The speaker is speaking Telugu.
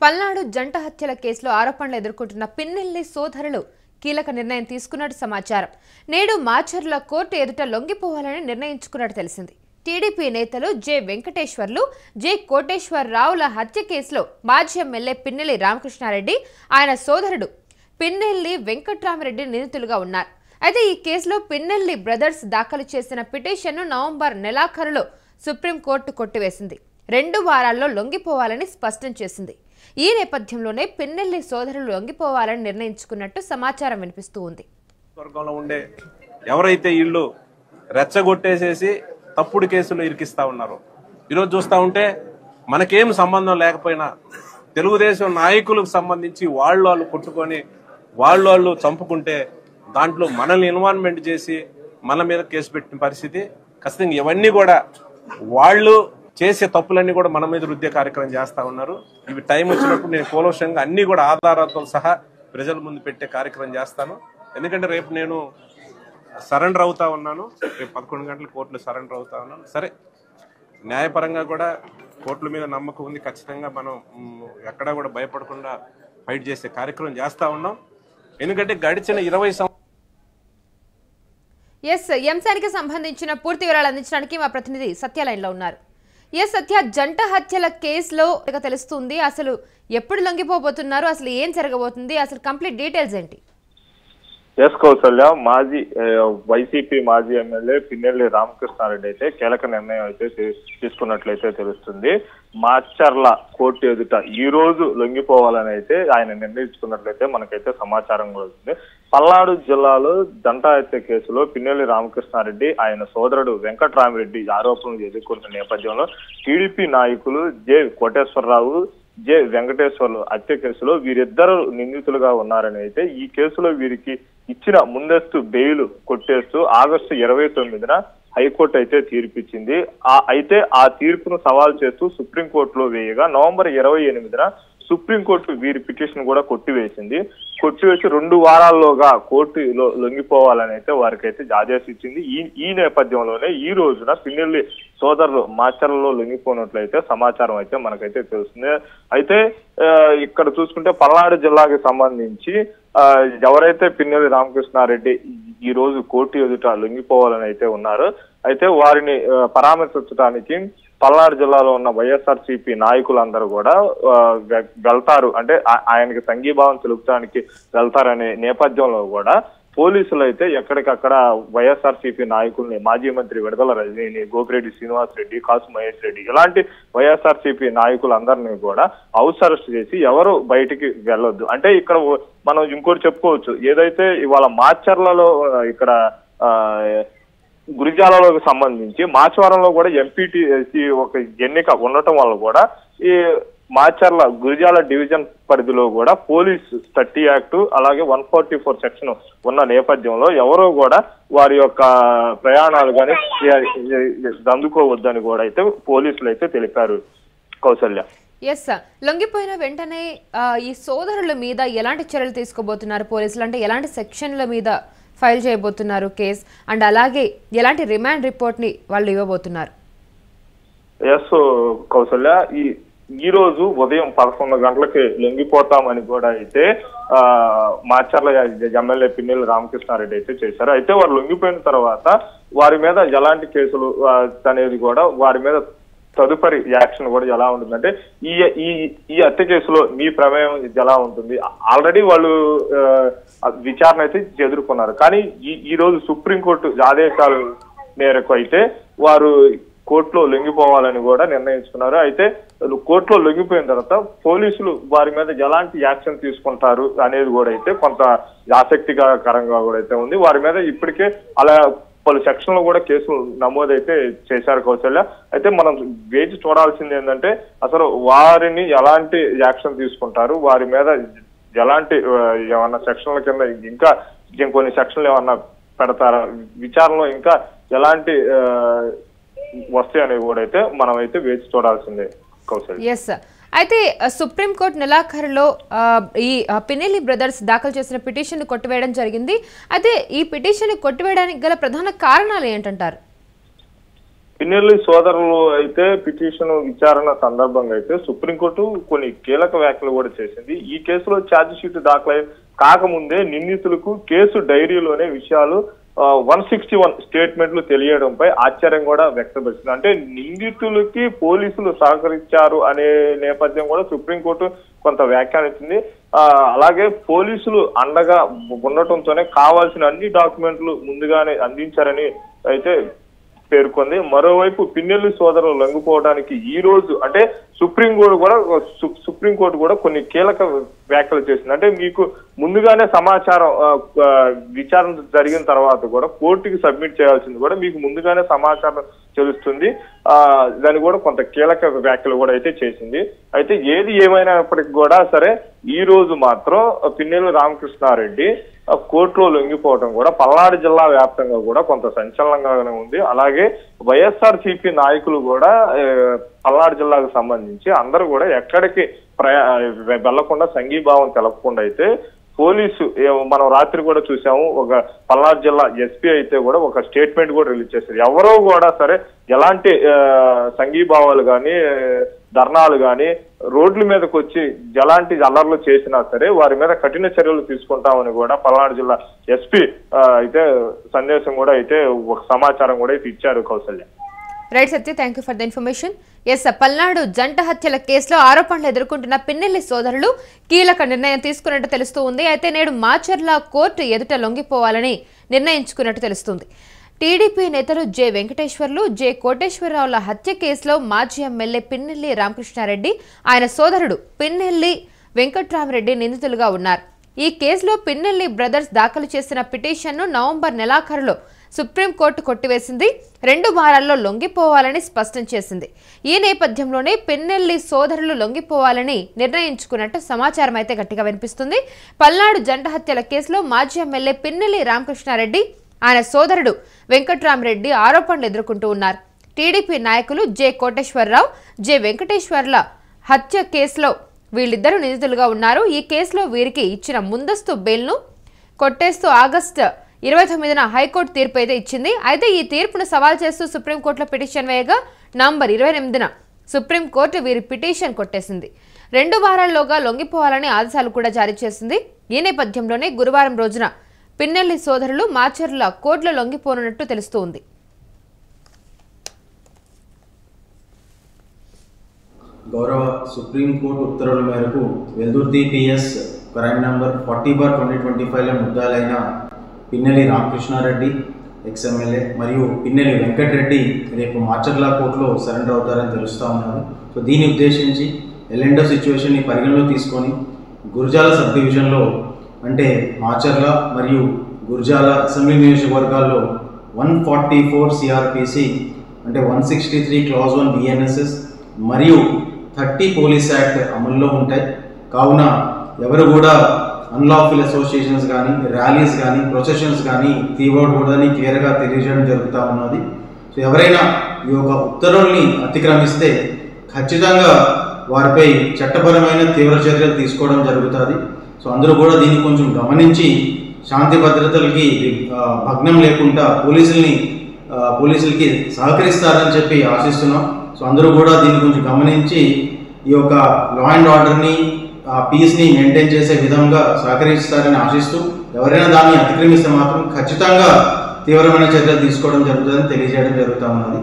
పల్నాడు జంట హత్యల కేసులో ఆరోపణలు ఎదుర్కొంటున్న పిన్నెల్లి సోదరులు కీలక నిర్ణయం తీసుకున్నట్టు సమాచారం. నేడు మాచర్ల కోర్టు ఎదుట లొంగిపోవాలని నిర్ణయించుకున్నట్టు తెలిసింది. టీడీపీ నేతలు జె వెంకటేశ్వర్లు, జె కోటేశ్వరరావుల హత్య కేసులో మాజీ ఎమ్మెల్యే పిన్నెల్లి రామకృష్ణారెడ్డి, ఆయన సోదరుడు పిన్నెల్లి వెంకట్రామరెడ్డి నిందితులుగా ఉన్నారు. అయితే ఈ కేసులో పిన్నెల్లి బ్రదర్స్ దాఖలు చేసిన పిటిషన్ను నవంబర్ నెలాఖరులో సుప్రీంకోర్టు కొట్టివేసింది. 2 వారాల్లో లొంగిపోవాలని స్పష్టం చేసింది. ఈ నేపథ్యంలోనే పిన్నెల్లి సోదరులు లొంగిపోవాలని నిర్ణయించుకున్నట్టు సమాచారం వినిపిస్తూ ఉంది. వర్గంలో ఉండే ఎవరైతే ఇళ్ళు రెచ్చగొట్టేసేసి తప్పుడు కేసులు ఇరికిస్తా ఉన్నారు, ఈరోజు చూస్తా ఉంటే మనకేం సంబంధం లేకపోయినా తెలుగుదేశం నాయకులకు సంబంధించి వాళ్ళు కొట్టుకొని వాళ్ళు చంపుకుంటే దాంట్లో మనల్ని ఇన్వాల్వ్మెంట్ చేసి మన మీద కేసు పెట్టిన పరిస్థితి. ఖచ్చితంగా ఇవన్నీ కూడా వాళ్ళు చేసే తప్పులన్నీ కూడా మన మీద రుద్దే కార్యక్రమం చేస్తా ఉన్నారు. ఇవి టైం వచ్చినప్పుడు నేను కూలంకషంగా అన్ని కూడా ఆధారాలతో సహా ప్రజల ముందు పెట్టే కార్యక్రమం చేస్తాను. ఎందుకంటే రేపు నేను సరెండర్ అవుతా ఉన్నాను, రేపు 11 గంటల కోర్టులో సరెండర్ అవుతా ఉన్నాను. సరే, న్యాయపరంగా కూడా కోర్టుల మీద నమ్మకం ఉంది. ఖచ్చితంగా మనం ఎక్కడా కూడా భయపడకుండా ఫైట్ చేసే కార్యక్రమం చేస్తా ఉన్నాం. ఎందుకంటే గడిచిన 20 సంవత్సరాలు అంశానికి సంబంధించిన పూర్తి వివరాలు అందించడానికి మా ప్రతినిధి సత్య లైన్ లో ఉన్నారు. సత్య, జంట హత్యల కేసులో తెలుస్తుంది, అసలు ఎప్పుడు లొంగిపోబోతున్నారు, అసలు ఏం జరగబోతుంది, అసలు కంప్లీట్ డీటెయిల్స్ ఏంటి? కౌసల్య, మాజీ వైసీపీ మాజీ ఎమ్మెల్యే పిన్నెల్లి రామకృష్ణారెడ్డి అయితే కీలక నిర్ణయం అయితే తీసుకున్నట్లయితే తెలుస్తుంది. మాచర్ల కోర్టు ఎదుట ఈ రోజు లొంగిపోవాలని అయితే ఆయన నిర్ణయించుకున్నట్లయితే మనకైతే సమాచారం వస్తుంది. పల్నాడు జిల్లాలో జంట హత్య కేసులో పిన్నెల్లి రామకృష్ణారెడ్డి, ఆయన సోదరుడు వెంకట్రామరెడ్డి ఆరోపణలు ఎదుర్కొంటున్న నేపథ్యంలో టీడీపీ నాయకులు జె కోటేశ్వరరావు, జె వెంకటేశ్వర్లు హత్య కేసులో వీరిద్దరు నిందితులుగా ఉన్నారని అయితే ఈ కేసులో వీరికి ఇచ్చిన ముందస్తు బెయిల్ కొట్టేస్తూ ఆగస్టు 29న హైకోర్టు అయితే తీర్పిచ్చింది. అయితే ఆ తీర్పును సవాల్ చేస్తూ సుప్రీంకోర్టులో వేయగా నవంబర్ 28న సుప్రీంకోర్టు వీరి పిటిషన్ కూడా కొట్టివేసి 2 వారాల్లోగా కోర్టులో లొంగిపోవాలని అయితే వారికైతే ఆదేశించింది. ఈ నేపథ్యంలోనే ఈ రోజున పిన్నెల్లి సోదరులు మాచర్లలో లొంగిపోయినట్లయితే సమాచారం అయితే మనకైతే తెలుస్తుంది. అయితే ఇక్కడ చూసుకుంటే పల్నాడు జిల్లాకి సంబంధించి ఎవరైతే పిన్నెల్లి రామకృష్ణారెడ్డి ఈ రోజు కోర్టు ఎదుట లొంగిపోవాలని అయితే ఉన్నారో అయితే వారిని పరామర్శించడానికి పల్నాడు జిల్లాలో ఉన్న వైఎస్ఆర్సీపీ నాయకులందరూ కూడా వెళ్తారు, అంటే ఆయనకి సంఘీభావం తెలుపడానికి వెళ్తారనే నేపథ్యంలో కూడా పోలీసులు అయితే ఎక్కడికక్కడ వైఎస్ఆర్సీపీ నాయకుల్ని, మాజీ మంత్రి విడదల రజనీని, గోపిరెడ్డి శ్రీనివాస్ రెడ్డి, కాసు మహేష్ రెడ్డి ఇలాంటి వైఎస్ఆర్సీపీ నాయకులందరినీ కూడా హౌస్ అరెస్ట్ చేసి ఎవరు బయటికి వెళ్ళొద్దు. అంటే ఇక్కడ మనం ఇంకోటి చెప్పుకోవచ్చు, ఏదైతే ఇవాళ మాచర్లలో ఇక్కడ గురిజాలలోకి సంబంధించి మాచవరంలో కూడా ఎంపీటీసీ ఒక ఎన్నిక ఉండటం వల్ల కూడా ఈ మాచర్ల గురిజాల డివిజన్ పరిధిలో కూడా పోలీస్ 30 యాక్ట్ అలాగే 144 సెక్షన్ ఉన్న నేపథ్యంలో ఎవరో కూడా వారి యొక్క ప్రయాణాలు కానీ అందుకోవద్దని కూడా అయితే పోలీసులు అయితే తెలిపారు. కౌసల్య, లొంగిపోయిన వెంటనే ఈ సోదరుల మీద ఎలాంటి చర్యలు తీసుకోబోతున్నారు పోలీసులు? అంటే ఎలాంటి సెక్షన్ల మీద ఫైల్ చేయబోతున్నారు కేసు, అండ్ అలాగే ఎలాంటి రిమాండ్ రిపోర్ట్ ని వాళ్ళు ఇవ్వబోతున్నారు? కౌసల్య, ఈ రోజు ఉదయం 11 గంటలకి లొంగిపోతామని కూడా అయితే మాచర్ల ఎమ్మెల్యే పిన్నెల్లి రామకృష్ణారెడ్డి అయితే చేశారు. అయితే వారు లొంగిపోయిన తర్వాత వారి మీద ఎలాంటి కేసులు అనేది కూడా వారి మీద తదుపరి యాక్షన్ కూడా ఎలా ఉంటుందంటే ఈ హత్య కేసులో మీ ప్రమేయం ఎలా ఉంటుంది? ఆల్రెడీ వాళ్ళు విచారణ అయితే ఎదుర్కొన్నారు, కానీ ఈ రోజు సుప్రీంకోర్టు ఆదేశాల మేరకు అయితే వారు కోర్టులో లొంగిపోవాలని కూడా నిర్ణయించుకున్నారు. అయితే కోర్టులో లొంగిపోయిన తర్వాత పోలీసులు వారి మీద ఎలాంటి యాక్షన్ తీసుకుంటారు అనేది కూడా అయితే కొంత ఆసక్తికరంగా కూడా అయితే ఉంది. వారి మీద ఇప్పటికే అలా పలు సెక్షన్లు కూడా కేసులు నమోదైతే చేశారు. కౌశల్య, అయితే మనం వేచి చూడాల్సింది ఏంటంటే అసలు వారిని ఎలాంటి యాక్షన్ తీసుకుంటారు, వారి మీద ఎలాంటి ఏమన్నా సెక్షన్ల కింద ఇంకా కొన్ని సెక్షన్లు ఏమన్నా పెడతారా, విచారణలో ఇంకా ఎలాంటి వస్తాయి అనేవి కూడా అయితే మనం అయితే వేచి చూడాల్సిందే. కౌశల్య, అయితే సుప్రీంకోర్టు నెలాఖరులో ఈ పిన్నెల్లి బ్రదర్స్ దాఖలు చేసిన పిటిషన్ కొట్టివేయడం జరిగింది. అయితే ఈ పిటిషన్ కొట్టివేయడానికి గల ప్రధాన కారణాలు ఏంటంటారు? పిన్నెల్లి సోదరులు అయితే పిటిషన్ విచారణ సందర్భంగా అయితే సుప్రీంకోర్టు కొన్ని కీలక వ్యాఖ్యలు కూడా చేసింది. ఈ కేసులో ఛార్జ్ షీట్ దాఖలై కాకముందే నిందితులకు కేసు డైరీలోనే విషయాలు 161 స్టేట్మెంట్లు తెలియడంపై ఆశ్చర్యం కూడా వ్యక్తపరిచింది. అంటే నిందితులకి పోలీసులు సహకరించారు అనే నేపథ్యం కూడా సుప్రీంకోర్టు కొంత వ్యాఖ్యానించింది. అలాగే పోలీసులు అండగా ఉండటంతోనే కావాల్సిన అన్ని డాక్యుమెంట్లు ముందుగానే అందించారని అయితే పేర్కొంది. మరోవైపు పిన్నెల్లి సోదరులు లొంగిపోవడానికి ఈ రోజు అంటే సుప్రీంకోర్టు కూడా కొన్ని కీలక వ్యాఖ్యలు చేసింది. అంటే మీకు ముందుగానే సమాచారం విచారణ జరిగిన తర్వాత కూడా కోర్టుకి సబ్మిట్ చేయాల్సింది కూడా మీకు ముందుగానే సమాచారం తెలుస్తుంది. దాన్ని కూడా కొంత కీలక వ్యాఖ్యలు కూడా అయితే చేసింది. అయితే ఏది ఏమైనప్పటికీ కూడా సరే ఈ రోజు మాత్రం పిన్నెల్లి రామకృష్ణారెడ్డి కోర్టులో లొంగిపోవడం కూడా పల్నాడు జిల్లా వ్యాప్తంగా కూడా కొంత సంచలనంగానే ఉంది. అలాగే వైఎస్ఆర్సీపీ నాయకులు కూడా పల్నాడు జిల్లాకు సంబంధించి అందరూ కూడా ఎక్కడికి వెళ్లకుండా సంఘీభావం తెలపకుండా అయితే పోలీసు మనం రాత్రి కూడా చూసాము. ఒక పల్నాడు జిల్లా ఎస్పీ అయితే కూడా ఒక స్టేట్మెంట్ కూడా రిలీజ్ చేశారు. ఎవరో కూడా సరే ఎలాంటి సంఘీభావాలు కానీ ధర్నాలు కానీ రోడ్ల మీదకి వచ్చి ఎలాంటి అల్లర్లు చేసినా సరే వారి మీద కఠిన చర్యలు తీసుకుంటామని కూడా పల్నాడు జిల్లా ఎస్పీ అయితే సందేశం కూడా అయితే ఒక సమాచారం కూడా అయితే ఇచ్చారు. Kausalya. Right Satya, thank you for the information. Yes, Palnadu జంట హత్యల కేసులో ఆరోపణలు ఎదుర్కొంటున్న పిన్నెల్లి సోదరులు కీలక నిర్ణయం తీసుకున్నట్టు తెలుస్తూ ఉంది. అయితే నేడు మాచర్ల కోర్టు ఎదుట లొంగిపోవాలని నిర్ణయించుకున్నట్టు తెలుస్తుంది. టీడీపీ నేతలు జె వెంకటేశ్వర్లు, జె కోటేశ్వరరావుల హత్య కేసులో మాజీ ఎమ్మెల్యే పిన్నెల్లి రామకృష్ణారెడ్డి, ఆయన సోదరుడు పిన్నెల్లి వెంకట్రామరెడ్డి నిందితులుగా ఉన్నారు. ఈ కేసులో పిన్నెల్లి బ్రదర్స్ దాఖలు చేసిన పిటిషన్ను నవంబర్ నెలాఖరులో సుప్రీంకోర్టు కొట్టివేసింది. 2 వారాల్లో లొంగిపోవాలని స్పష్టం చేసింది. ఈ నేపథ్యంలోనే పిన్నెల్లి సోదరులు లొంగిపోవాలని నిర్ణయించుకున్నట్టు సమాచారం అయితే గట్టిగా వినిపిస్తుంది. పల్నాడు జంట హత్యల కేసులో మాజీ ఎమ్మెల్యే పిన్నెల్లి రామకృష్ణారెడ్డి, ఆయన సోదరుడు వెంకట్రామరెడ్డి ఆరోపణలు ఎదుర్కొంటూ ఉన్నారు. టీడీపీ నాయకులు జె కోటేశ్వరరావు, జె వెంకటేశ్వర్ల హత్య కేసులో వీళ్ళిద్దరూ నిందితులుగా ఉన్నారు. ఈ కేసులో వీరికి ఇచ్చిన ముందస్తు బెయిల్ను కొట్టేస్తూ ఆగస్టు 29న హైకోర్టు తీర్పు అయితే ఇచ్చింది. అయితే ఈ తీర్పును సవాల్ చేస్తూ సుప్రీంకోర్టులో పిటిషన్ వేయగా నవంబర్ 28న సుప్రీంకోర్టు వీరి పిటిషన్ కొట్టేసింది. 2 వారాల్లోగా లొంగిపోవాలని ఆదేశాలు కూడా జారీ చేసింది. ఈ నేపథ్యంలోనే గురువారం రోజున పిన్నెల్లి సోదరులు మాచర్ల కోర్టులో లొంగిపోనున్నట్టు తెలుస్తోంది. గౌరవ సుప్రీంకోర్టు ఉత్తర్వుల మేరకు వెల్దుర్తి పిఎస్ క్రైమ్ నంబర్ 40/2025లో ముద్దాలైన పిన్నెల్లి రామకృష్ణారెడ్డి ఎక్స్ఎమ్మెల్యే మరియు పిన్నెల్లి వెంకటరెడ్డి రేపు మాచర్ల కోర్టులో సరెండర్ అవుతారని తెలుస్తూ ఉన్నారు. సో దీన్ని ఉద్దేశించి ఎల్ఎండో సిచ్యువేషన్ని పరిగణలో తీసుకొని గురజాల సబ్ డివిజన్లో అంటే మాచర్ల మరియు గురజాల అసెంబ్లీ నియోజకవర్గాల్లో 144 సిఆర్పిసి అంటే 163 క్లాజ్ 1 బిఎన్ఎస్ఎస్ మరియు 30 పోలీస్ యాక్ట్ అమల్లో ఉంటాయి. కావున ఎవరు కూడా అన్లాఫుల్ అసోసియేషన్స్ కానీ ర్యాలీస్ కానీ ప్రొసెషన్స్ కానీ తీయకూడదని క్లియర్గా తెలియజేయడం జరుగుతూ ఉన్నది. సో ఎవరైనా ఈ యొక్క ఉత్తర్వుల్ని అతిక్రమిస్తే ఖచ్చితంగా వారిపై చట్టపరమైన తీవ్ర చర్యలు తీసుకోవడం జరుగుతుంది. సో అందరూ కూడా దీన్ని కొంచెం గమనించి శాంతి భద్రతలకి భగ్నం లేకుండా పోలీసులకి సహకరిస్తారని చెప్పి ఆశిస్తున్నాం. సో అందరూ కూడా దీన్ని కొంచెం గమనించి ఈ యొక్క లా అండ్ ఆర్డర్ని పీస్ని మెయింటైన్ చేసే విధంగా సహకరిస్తారని ఆశిస్తూ ఎవరైనా దాన్ని అతిక్రమిస్తే మాత్రం ఖచ్చితంగా తీవ్రమైన చర్యలు తీసుకోవడం జరుగుతుందని తెలియజేయడం జరుగుతూ ఉన్నది.